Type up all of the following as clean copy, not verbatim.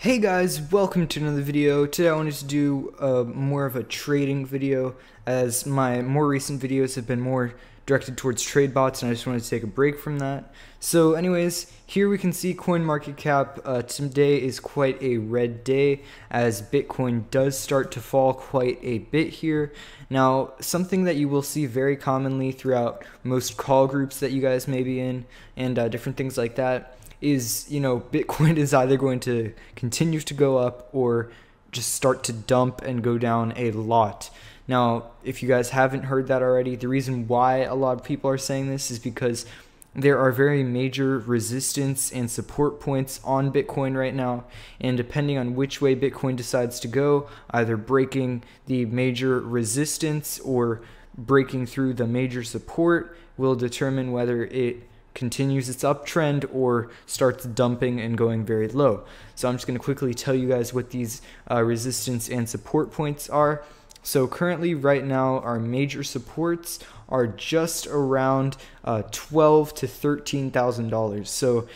Hey guys, welcome to another video. Today I wanted to do more of a trading video, as my more recent videos have been more directed towards trade bots, and I just wanted to take a break from that. So anyways, here we can see CoinMarketCap. Today is quite a red day, as Bitcoin does start to fall quite a bit here. Now, something that you will see very commonly throughout most call groups that you guys may be in, and different things like that, is, Bitcoin is either going to continue to go up or just start to dump and go down a lot. Now, if you guys haven't heard that already, the reason why a lot of people are saying this is because there are very major resistance and support points on Bitcoin right now, and depending on which way Bitcoin decides to go, either breaking the major resistance or breaking through the major support will determine whether it continues its uptrend or starts dumping and going very low. So I'm just going to quickly tell you guys what these resistance and support points are. So currently right now our major supports are just around $12,000 to $13,000. So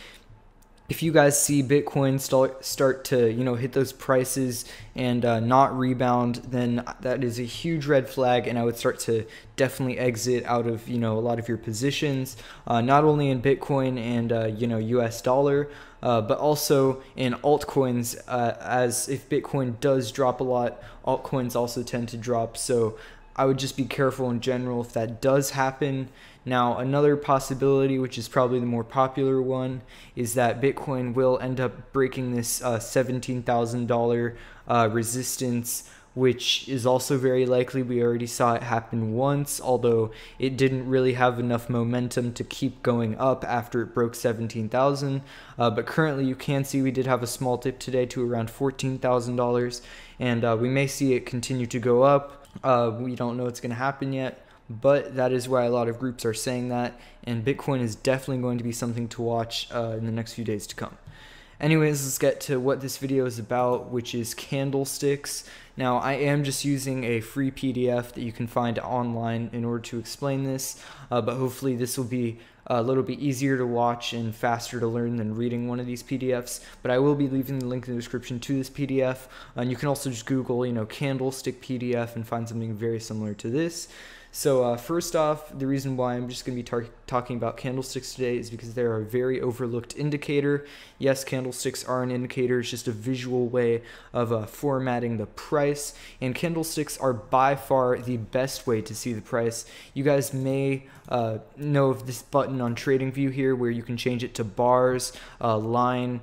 if you guys see Bitcoin start to hit those prices and not rebound, then that is a huge red flag, and I would start to definitely exit out of a lot of your positions, not only in Bitcoin and US dollar, but also in altcoins, as if Bitcoin does drop a lot, altcoins also tend to drop. So I would just be careful in general if that does happen. Now, another possibility, which is probably the more popular one, is that Bitcoin will end up breaking this $17,000 resistance, which is also very likely. We already saw it happen once, although it didn't really have enough momentum to keep going up after it broke 17,000. But currently you can see we did have a small dip today to around $14,000, and we may see it continue to go up. We don't know what's going to happen yet, but that is why a lot of groups are saying that, and Bitcoin is definitely going to be something to watch in the next few days to come. Anyways, let's get to what this video is about, which is candlesticks. Now, I am just using a free PDF that you can find online in order to explain this, but hopefully this will be a little bit easier to watch and faster to learn than reading one of these PDFs. But I will be leaving the link in the description to this PDF, and you can also just Google, candlestick PDF and find something very similar to this. So first off, the reason why I'm just going to be talking about candlesticks today is because they're a very overlooked indicator. Yes, candlesticks are an indicator. It's just a visual way of formatting the price, and candlesticks are by far the best way to see the price. You guys may know of this button on TradingView here where you can change it to bars, line.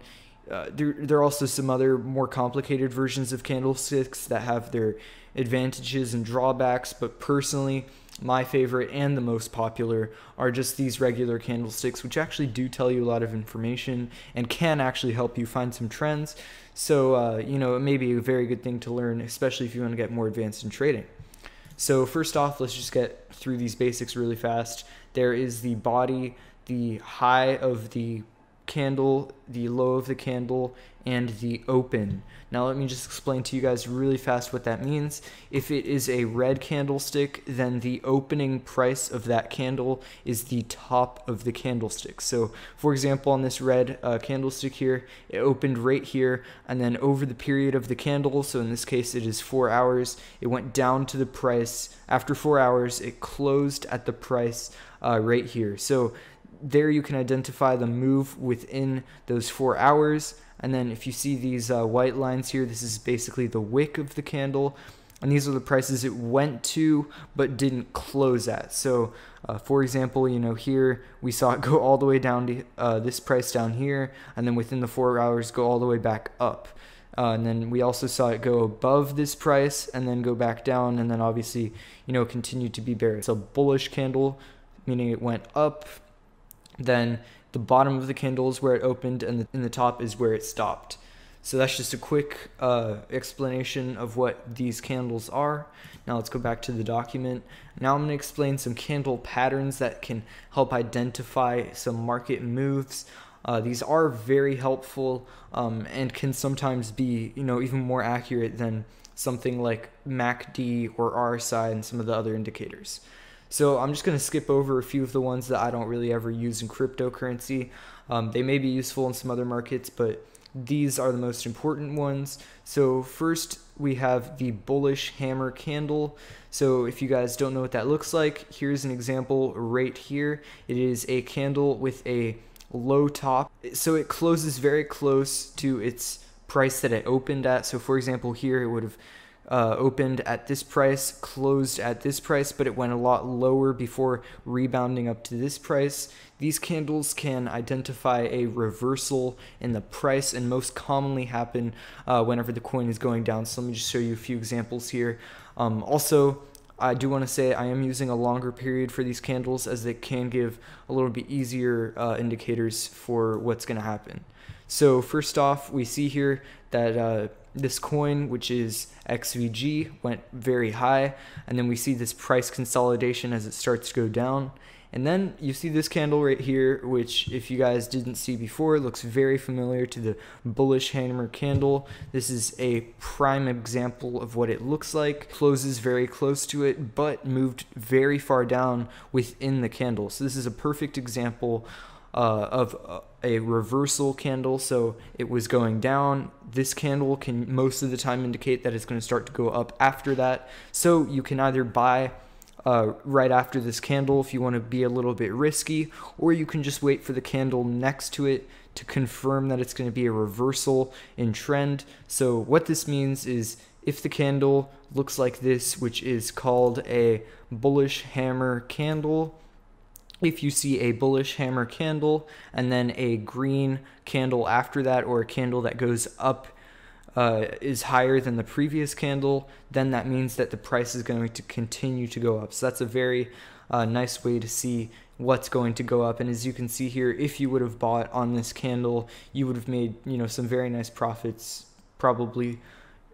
There are also some other more complicated versions of candlesticks that have their advantages and drawbacks, but personally my favorite and the most popular are just these regular candlesticks, which actually do tell you a lot of information and can actually help you find some trends. So it may be a very good thing to learn, especially if you want to get more advanced in trading. So first off, let's just get through these basics really fast. There is the body, the high of the candle, the low of the candle, and the open. Now let me just explain to you guys really fast what that means. If it is a red candlestick, then the opening price of that candle is the top of the candlestick. So for example, on this red candlestick here, it opened right here, and then over the period of the candle, so in this case it is 4 hours, it went down to the price. After 4 hours, it closed at the price right here. So there you can identify the move within those 4 hours. And then if you see these white lines here, this is basically the wick of the candle, and these are the prices it went to but didn't close at. So for example, here we saw it go all the way down to this price down here, and then within the 4 hours go all the way back up. And then we also saw it go above this price and then go back down, and then obviously continue to be bearish. It's a bullish candle, meaning it went up. Then the bottom of the candle is where it opened, and in the top is where it stopped. So that's just a quick explanation of what these candles are. Now let's go back to the document. Now I'm going to explain some candle patterns that can help identify some market moves. These are very helpful and can sometimes be even more accurate than something like MACD or RSI and some of the other indicators. So I'm just going to skip over a few of the ones that I don't really ever use in cryptocurrency. They may be useful in some other markets, but these are the most important ones. So first we have the bullish hammer candle. So if you guys don't know what that looks like, here's an example right here. It is a candle with a low top, so it closes very close to its price that it opened at. So for example, here it would have opened at this price, closed at this price, but it went a lot lower before rebounding up to this price. These candles can identify a reversal in the price and most commonly happen whenever the coin is going down. So let me just show you a few examples here. Also, I do want to say I am using a longer period for these candles, as they can give a little bit easier indicators for what's going to happen. So first off, we see here that this coin, which is XVG, went very high, and then we see this price consolidation as it starts to go down. And then you see this candle right here, which if you guys didn't see before, looks very familiar to the bullish hammer candle. This is a prime example of what it looks like. Closes very close to it, but moved very far down within the candle. So this is a perfect example of a reversal candle. So it was going down. This candle can most of the time indicate that it's going to start to go up after that. So you can either buy right after this candle if you want to be a little bit risky, or you can just wait for the candle next to it to confirm that it's going to be a reversal in trend. So what this means is if the candle looks like this, which is called a bullish hammer candle, if you see a bullish hammer candle and then a green candle after that, or a candle that goes up is higher than the previous candle, then that means that the price is going to continue to go up. So that's a very nice way to see what's going to go up. And as you can see here, if you would have bought on this candle, you would have made, you know, some very nice profits, probably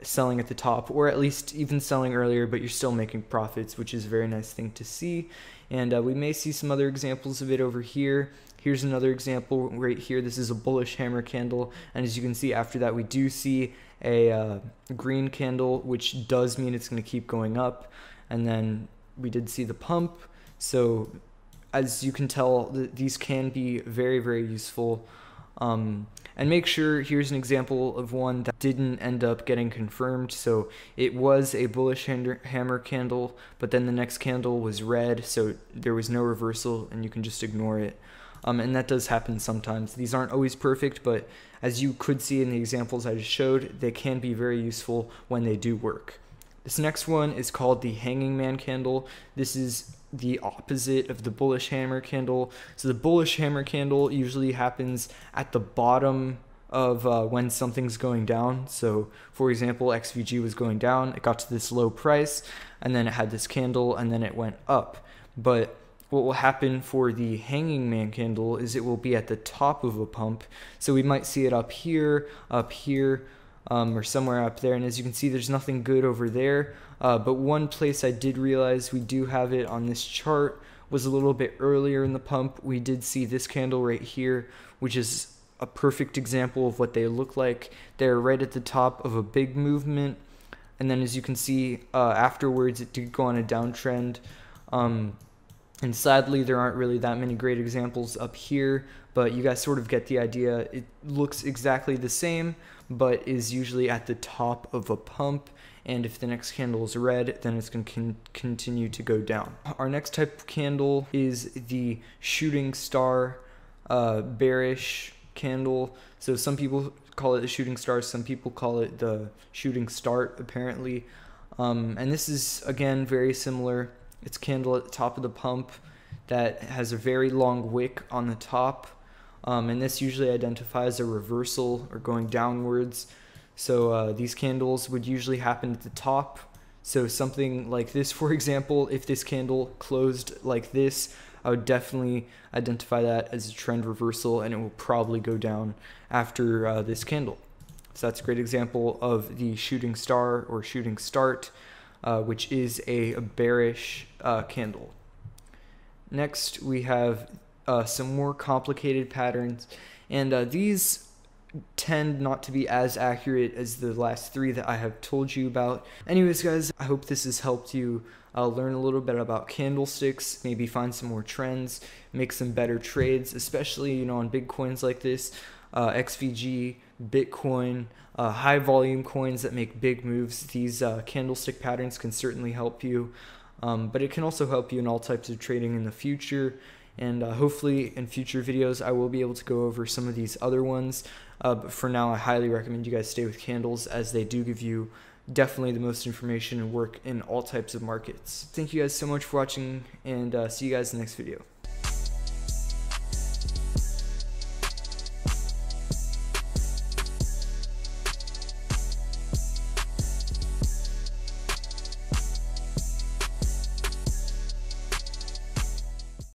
selling at the top, or at least even selling earlier, but you're still making profits, which is a very nice thing to see. And we may see some other examples of it over here. Here's another example right here. This is a bullish hammer candle, and as you can see, after that we do see a green candle, which does mean it's going to keep going up. And then we did see the pump. So as you can tell, these can be very, very useful. And make sure, here's an example of one that didn't end up getting confirmed. So it was a bullish hammer candle, but then the next candle was red, so there was no reversal, and you can just ignore it. And that does happen sometimes. These aren't always perfect, but as you could see in the examples I just showed, they can be very useful when they do work. This next one is called the hanging man candle. This is the opposite of the bullish hammer candle. So the bullish hammer candle usually happens at the bottom of when something's going down. So for example, XVG was going down, it got to this low price, and then it had this candle, and then it went up. But what will happen for the hanging man candle is it will be at the top of a pump. So we might see it up here, or somewhere up there. And as you can see, there's nothing good over there. But one place I did realize we do have it on this chart was a little bit earlier in the pump. We did see this candle right here, which is a perfect example of what they look like. They're right at the top of a big movement. And then as you can see, afterwards, it did go on a downtrend. And sadly, there aren't really that many great examples up here, but you guys sort of get the idea. It looks exactly the same, but is usually at the top of a pump. And if the next candle is red, then it's going to continue to go down. Our next type of candle is the shooting star bearish candle. So some people call it the shooting star, some people call it the shooting start, apparently. And this is, again, very similar. It's a candle at the top of the pump that has a very long wick on the top. And this usually identifies a reversal or going downwards. So these candles would usually happen at the top. So something like this, for example, if this candle closed like this, I would definitely identify that as a trend reversal, and it will probably go down after this candle. So that's a great example of the shooting star or shooting start, which is a bearish candle. Next, we have some more complicated patterns, and these tend not to be as accurate as the last three that I have told you about. Anyways, guys, I hope this has helped you learn a little bit about candlesticks, maybe find some more trends, make some better trades, especially, you know, on big coins like this. XVG Bitcoin, high volume coins that make big moves. These candlestick patterns can certainly help you, but it can also help you in all types of trading in the future. And hopefully in future videos I will be able to go over some of these other ones, but for now I highly recommend you guys stay with candles, as they do give you definitely the most information and work in all types of markets. Thank you guys so much for watching, and see you guys in the next video.